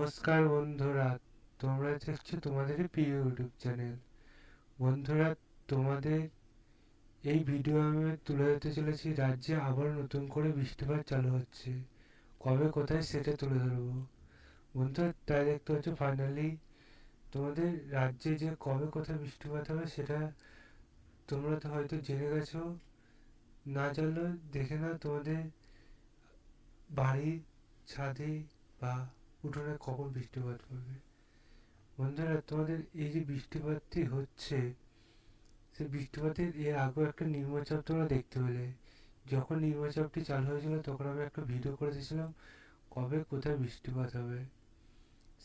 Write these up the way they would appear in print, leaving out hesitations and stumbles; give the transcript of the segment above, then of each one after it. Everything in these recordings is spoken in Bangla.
নমস্কার বন্ধুরা, তোমরা দেখছো তোমাদেরই প্রিয় ইউটিউব চ্যানেল। বন্ধুরা, তোমাদের এই ভিডিও আমি তুলে ধরতে চলেছি রাজ্যে আবার নতুন করে বৃষ্টিপাত চালু হচ্ছে। কবে কোথায় সেটা তুলে ধরবো। বন্ধুরা, তাই দেখতে পাচ্ছ ফাইনালি তোমাদের রাজ্যে যে কবে কোথায় বৃষ্টিপাত হবে সেটা তোমরা তো হয়তো জেনে গেছো। না জানলেও দেখে নাও তোমাদের বাড়ির ছাদে বা উঠোনে কখন বৃষ্টিপাত পড়বে। বন্ধুরা, তোমাদের এই যে বৃষ্টিপাতটি হচ্ছে, সেই বৃষ্টিপাতের এর আগেও একটা নিম্নচাপ তোমরা দেখতে পেলে। যখন নিম্নচাপটি চালু হয়েছিল তখন আমি একটা ভিডিও করে দিয়েছিলাম কবে কোথায় বৃষ্টিপাত হবে।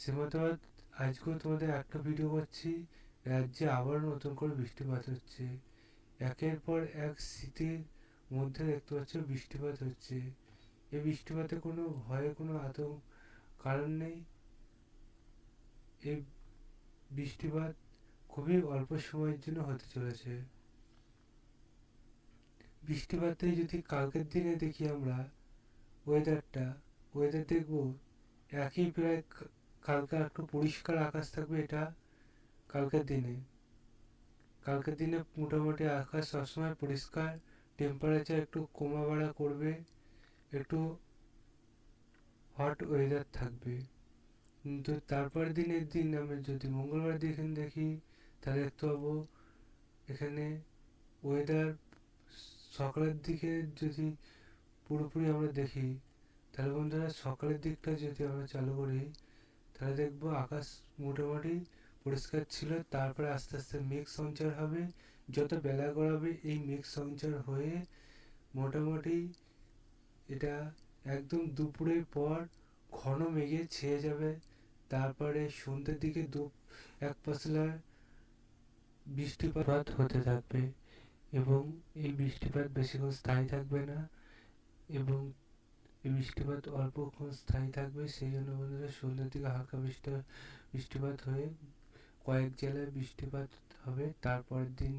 সে মতো আজকেও তোমাদের একটা ভিডিও করছি, রাজ্যে আবার নতুন করে বৃষ্টিপাত হচ্ছে। একের পর এক শীতের মধ্যে দেখতে পাচ্ছ বৃষ্টিপাত হচ্ছে। এই বৃষ্টিপাতে কোনো ভয়ে কোনো আতঙ্ক কারণ নেই। এই বৃষ্টিপাত খুবই অল্প সময়ের জন্য হতে চলেছে। বৃষ্টিপাতে যদি কালকের দিনে দেখি আমরা ওয়েদার দেখবো একই প্রায়। কালকে একটু পরিষ্কার আকাশ থাকবে, এটা কালকের দিনে। কালকের দিনে মোটামুটি আকাশ সবসময় পরিষ্কার, টেম্পারেচার একটু কমা বাড়া করবে, একটু হট ওয়েদার থাকবে। কিন্তু তারপরের দিন আমরা যদি মঙ্গলবার দিন দেখি, তাহলে দেখতে পাবো এখানে ওয়েদার সকালের দিকে যদি পুরোপুরি আমরা দেখি, তাহলে বন্ধুরা সকালের দিকটা যদি আমরা চালু করি, তাহলে দেখবো আকাশ মোটামুটি পরিষ্কার ছিল। তারপরে আস্তে আস্তে মেঘ সঞ্চার হবে। যত বেলা গড়াবে এই মেঘ সঞ্চার হয়ে মোটামুটি এটা একদম দুপুরের পর ঘন মেঘে ছেয়ে যাবে। তারপরে সন্ধ্যের দিকে এক পশলা বৃষ্টিপাত হতে থাকবে, এবং এই বৃষ্টিপাত বেশিক্ষণ স্থায়ী থাকবে না, এবং এই বৃষ্টিপাত অল্পক্ষণ স্থায়ী থাকবে। সেই জন্য বন্ধুরা সন্ধ্যের দিকে হালকা বৃষ্টিপাত হয়ে কয়েক জেলায় বৃষ্টিপাত হবে। তারপরের দিন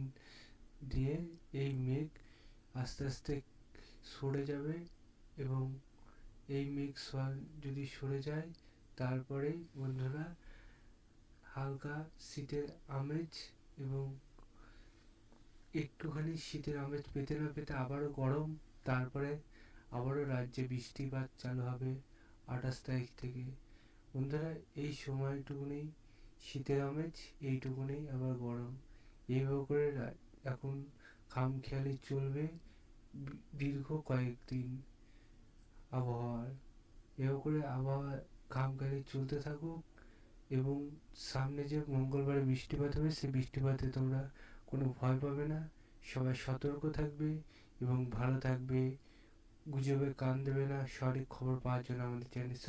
দিয়ে এই মেঘ আস্তে আস্তে সরে যাবে, এবং এই মেঘ যদি সরে যায় তারপরেই বন্ধুরা হালকা শীতের আমেজ, এবং একটুখানি শীতের আমেজ পেতে না পেতে আবারও গরম। তারপরে আবারও রাজ্যে বৃষ্টিপাত চালু হবে 28 তারিখ থেকে। বন্ধুরা, এই সময়টুকুনেই শীতের আমেজ, এইটুকুনেই আবার গরম। এইভাবে করে এখন খামখেয়ালি চলবে দীর্ঘ কয়েকদিন আবহাওয়ার। এভাবে করে আবহাওয়া খামখেয়ালি চলতে থাকুক, এবং সামনে যে মঙ্গলবারে বৃষ্টিপাত হবে সেই বৃষ্টিপাতে তোমরা কোনো ভয় পাবে না। সবাই সতর্ক থাকবে এবং ভালো থাকবে। গুজবে কান দেবে না। সঠিক খবর পাওয়ার জন্য আমাদের চ্যানেল